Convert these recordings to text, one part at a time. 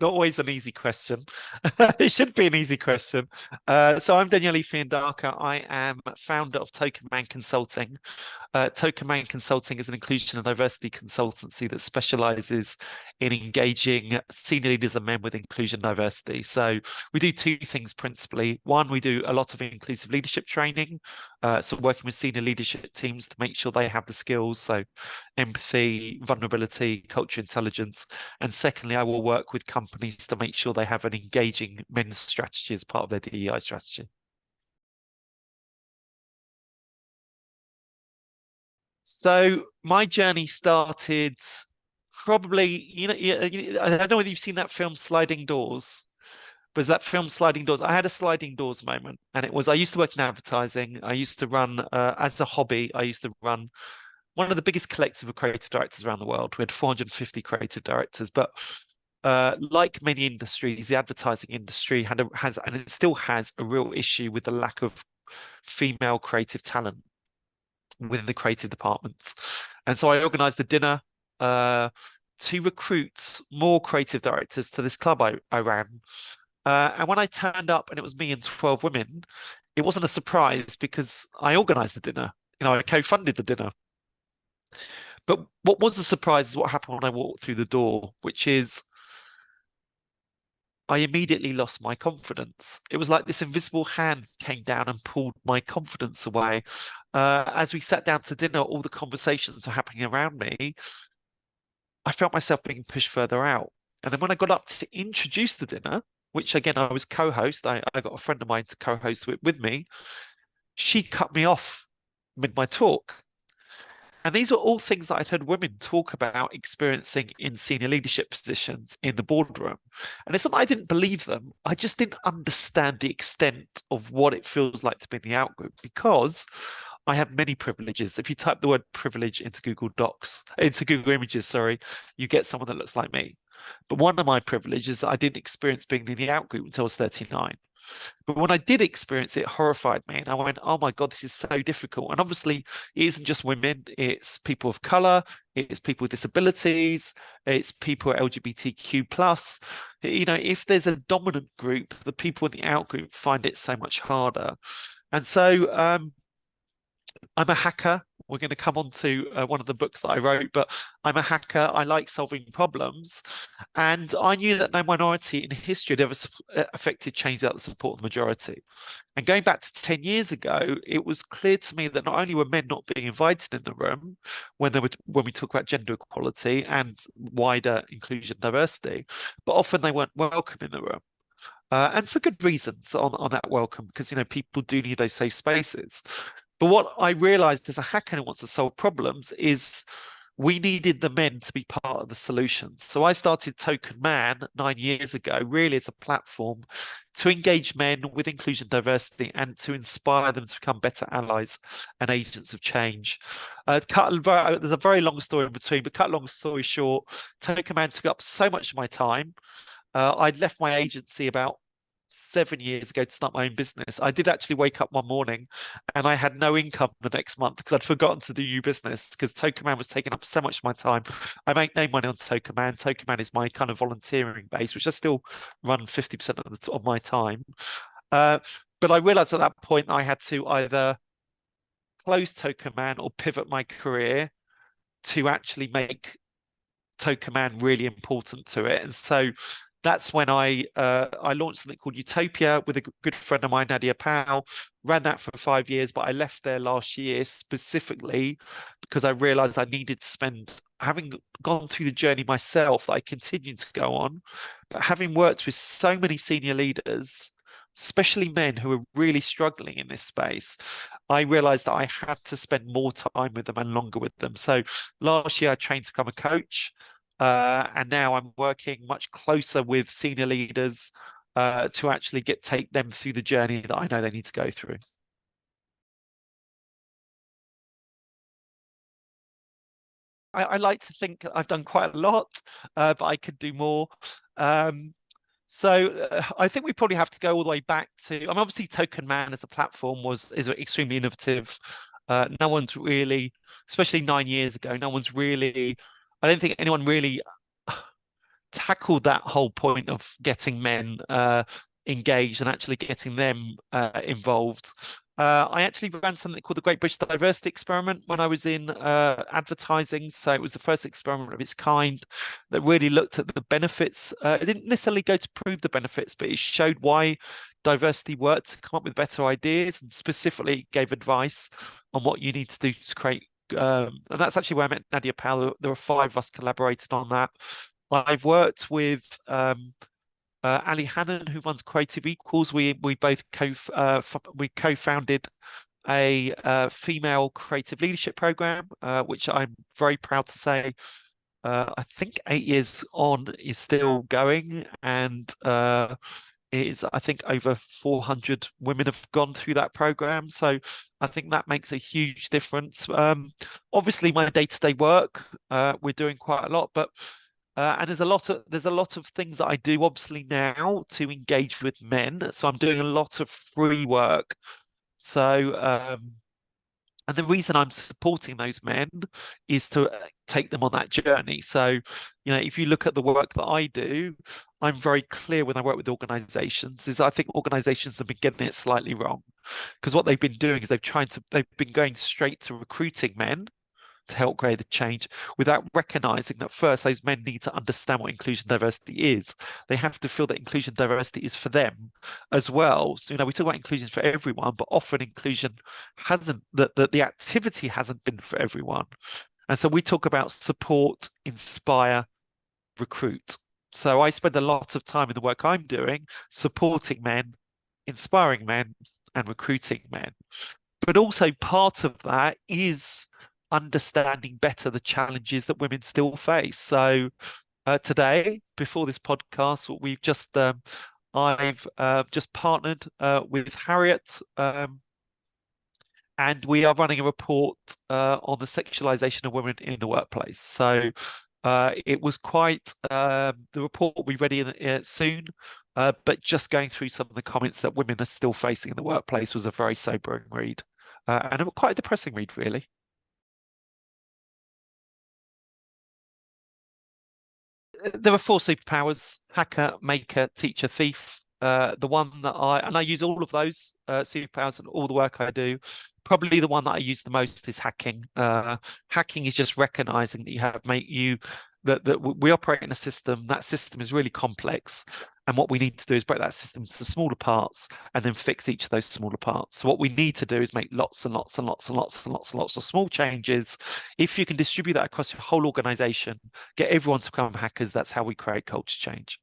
not always an easy question. It should be an easy question. So I'm Daniele Fiandaca. I am founder of Token Man Consulting. Token Man Consulting is an inclusion and diversity consultancy that specializes in engaging senior leaders and men with inclusion and diversity. So we do two things principally. One, we do a lot of inclusive leadership training. So working with senior leadership teams to make sure they have the skills. So empathy, vulnerability, culture intelligence. And secondly, I will work with companies to make sure they have an engaging men's strategy as part of their DEI strategy. So my journey started probably, I don't know whether you've seen that film Sliding Doors. Was that film Sliding Doors? I had a sliding doors moment, and it was I used to work in advertising. I used to run as a hobby. I used to run one of the biggest collective of creative directors around the world. We had 450 creative directors, but like many industries, the advertising industry has and it still has a real issue with the lack of female creative talent within the creative departments. And so I organized a dinner to recruit more creative directors to this club I ran. And when I turned up and it was me and 12 women, it wasn't a surprise because I organized the dinner. I co-funded the dinner. But what was the surprise is what happened when I walked through the door, which is I immediately lost my confidence. It was like this invisible hand came down and pulled my confidence away. As we sat down to dinner, all the conversations were happening around me. I felt myself being pushed further out. And then when I got up to introduce the dinner, which again, I was co-host, I got a friend of mine to co-host with me, she cut me off mid my talk. And these were all things that I'd heard women talk about experiencing in senior leadership positions in the boardroom. And it's not that I didn't believe them. I just didn't understand the extent of what it feels like to be in the outgroup because I have many privileges. If you type the word privilege into Google Images, sorry, you get someone that looks like me. But one of my privileges, I didn't experience being in the outgroup until I was 39. But when I did experience it, it horrified me. And I went, oh my God, this is so difficult. And obviously, it isn't just women, it's people of color, it's people with disabilities, it's people LGBTQ plus. If there's a dominant group, the people in the out group find it so much harder. And so I'm a hacker. We're going to come on to one of the books that I wrote, but I'm a hacker. I like solving problems. And I knew that no minority in history had ever affected change without the support of the majority. And going back to 10 years ago, it was clear to me that not only were men not being invited in the room when we talk about gender equality and wider inclusion and diversity, but often they weren't welcome in the room. And for good reasons on that welcome, because people do need those safe spaces. But what I realized as a hacker who wants to solve problems is we needed the men to be part of the solution. So I started Token Man 9 years ago, really as a platform to engage men with inclusion diversity and to inspire them to become better allies and agents of change. There's a very long story in between, but cut a long story short, Token Man took up so much of my time. I'd left my agency about 7 years ago to start my own business. I did actually wake up one morning and I had no income the next month because I'd forgotten to do new business because Token Man was taking up so much of my time. I make no money on Token Man. Token Man is my kind of volunteering base, which I still run 50% of my time. But I realized at that point I had to either close Token Man or pivot my career to actually make Token Man really important to it. And so that's when I launched something called Utopia with a good friend of mine, Nadia Powell. Ran that for 5 years, but I left there last year specifically because I realized I needed to spend, having gone through the journey myself that I continued to go on, but having worked with so many senior leaders, especially men who are really struggling in this space, I realized that I had to spend more time with them and longer with them. So last year I trained to become a coach. And now I'm working much closer with senior leaders to actually take them through the journey that I know they need to go through. I like to think I've done quite a lot, but I could do more. So I think we probably have to go all the way back to, obviously Token Man as a platform is extremely innovative. No one's really, especially 9 years ago, I don't think anyone really tackled that whole point of getting men engaged and actually getting them involved. I actually ran something called the Great British Diversity Experiment when I was in advertising. So it was the first experiment of its kind that really looked at the benefits. It didn't necessarily go to prove the benefits, but it showed why diversity worked to come up with better ideas, and specifically gave advice on what you need to do to create. And that's actually where I met Nadia Powell. There were 5 of us collaborated on that. I've worked with Ali Hannon, who runs Creative Equals. We both co-founded a female creative leadership program, which I'm very proud to say, I think 8 years on, is still going, and is, I think, over 400 women have gone through that program. So I think that makes a huge difference. Obviously, my day-to-day work, we're doing quite a lot, but and there's a lot of things that I do obviously now to engage with men. So I'm doing a lot of free work. So and the reason I'm supporting those men is to take them on that journey. So, you know, if you look at the work that I do, I'm very clear when I work with organizations, is I think organizations have been getting it slightly wrong. Because what they've been doing is they've been going straight to recruiting men to help create the change without recognizing that first those men need to understand what inclusion diversity is. They have to feel that inclusion diversity is for them as well. So, you know, we talk about inclusion for everyone, but often inclusion hasn't, the activity hasn't been for everyone. And so we talk about support, inspire, recruit. So I spend a lot of time in the work I'm doing supporting men, inspiring men, and recruiting men. But also part of that is understanding better the challenges that women still face. So today, before this podcast, I've just partnered with Harriet, and we are running a report on the sexualization of women in the workplace. So it was quite, the report will be ready soon, but just going through some of the comments that women are still facing in the workplace was a very sobering read, and quite a depressing read, really. There are 4 superpowers: hacker, maker, teacher, thief. The one that I use all of those superpowers in all the work I do. Probably the one that I use the most is hacking. Hacking is just recognizing that you have make you that we operate in a system. That system is really complex, and what we need to do is break that system into smaller parts and then fix each of those smaller parts. So what we need to do is make lots and lots and lots and lots and lots and lots of small changes. If you can distribute that across your whole organization, get everyone to become hackers, that's how we create culture change.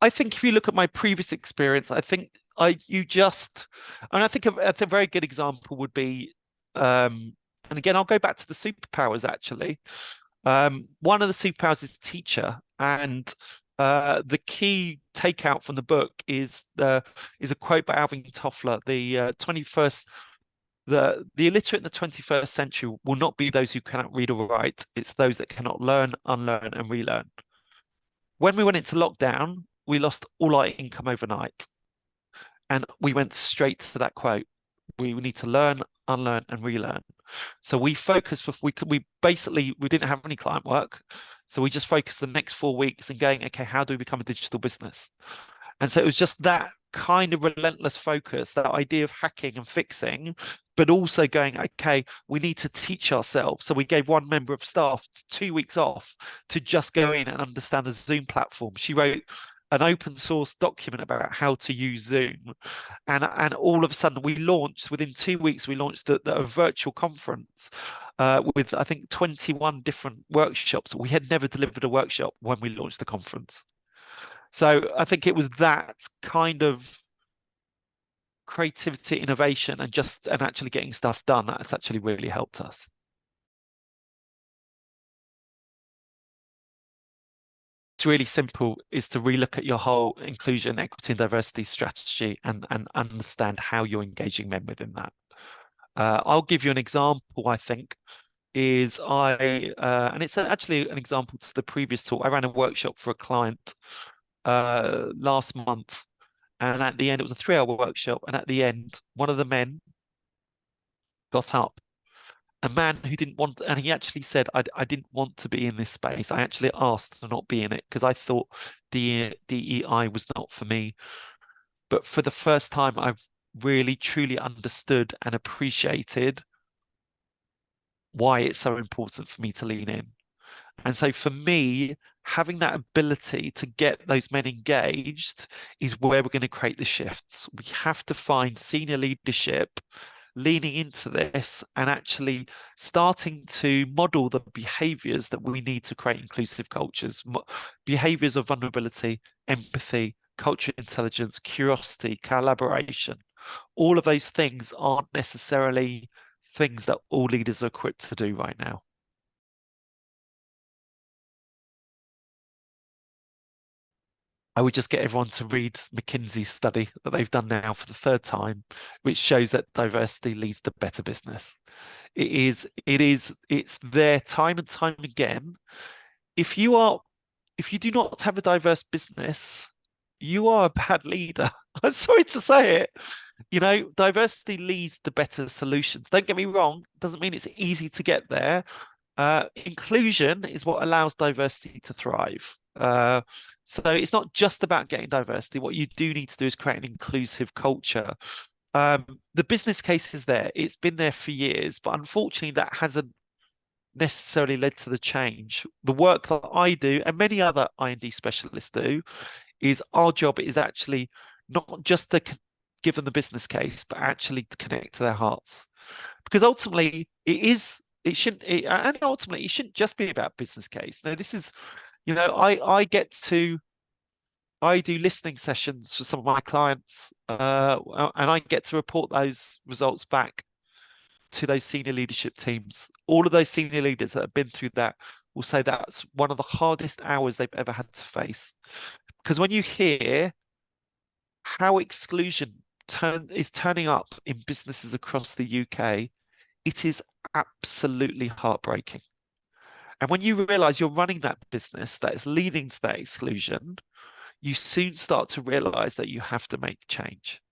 I think if you look at my previous experience, I think I think a very good example would be, and again, I'll go back to the superpowers actually. One of the superpowers is teacher, and the key takeout from the book is a quote by Alvin Toffler: the 21st the illiterate in the 21st century will not be those who cannot read or write. It's those that cannot learn, unlearn, and relearn. When we went into lockdown, we lost all our income overnight. And we went straight to that quote. We need to learn, unlearn, and relearn. So we focused we basically we didn't have any client work. So we just focused the next 4 weeks and going, okay, how do we become a digital business? And so it was just that kind of relentless focus, that idea of hacking and fixing, but also going, okay, we need to teach ourselves. So we gave one member of staff 2 weeks off to just go in and understand the Zoom platform. She wrote an open source document about how to use Zoom. And all of a sudden we launched, within 2 weeks, we launched a virtual conference with, I think, 21 different workshops. We had never delivered a workshop when we launched the conference. So I think it was that kind of creativity, innovation, and actually getting stuff done that's actually really helped us. It's really simple, is to relook at your whole inclusion, equity, and diversity strategy and understand how you're engaging men within that. I'll give you an example, I think, is and it's actually an example to the previous talk. I ran a workshop for a client last month, and at the end, it was a 3-hour workshop. And at the end, one of the men got up a man who didn't want, and he actually said, I didn't want to be in this space. I actually asked to not be in it because I thought DEI was not for me. But for the first time, I've really truly understood and appreciated why it's so important for me to lean in. And so for me, having that ability to get those men engaged is where we're going to create the shifts. We have to find senior leadership leaning into this and actually starting to model the behaviors that we need to create inclusive cultures, behaviors of vulnerability, empathy, cultural intelligence, curiosity, collaboration. All of those things aren't necessarily things that all leaders are equipped to do right now. I would just get everyone to read McKinsey's study that they've done now for the third time, which shows that diversity leads to better business. It's there time and time again. If you do not have a diverse business, you are a bad leader. I'm sorry to say it. Diversity leads to better solutions. Don't get me wrong, doesn't mean it's easy to get there. Inclusion is what allows diversity to thrive. So it's not just about getting diversity. What you do need to do is create an inclusive culture. The business case is there. It's been there for years, but unfortunately, that hasn't necessarily led to the change. The work that I do and many other I&D specialists do is our job is actually not just to give them the business case, but actually to connect to their hearts. Because ultimately, it shouldn't, and ultimately, it shouldn't just be about business case. No, this is, I do listening sessions for some of my clients, and I get to report those results back to those senior leadership teams. All of those senior leaders that have been through that will say that's one of the hardest hours they've ever had to face. Because when you hear how exclusion is turning up in businesses across the UK, it is absolutely heartbreaking. And when you realize you're running that business that is leading to that exclusion, you soon start to realize that you have to make change.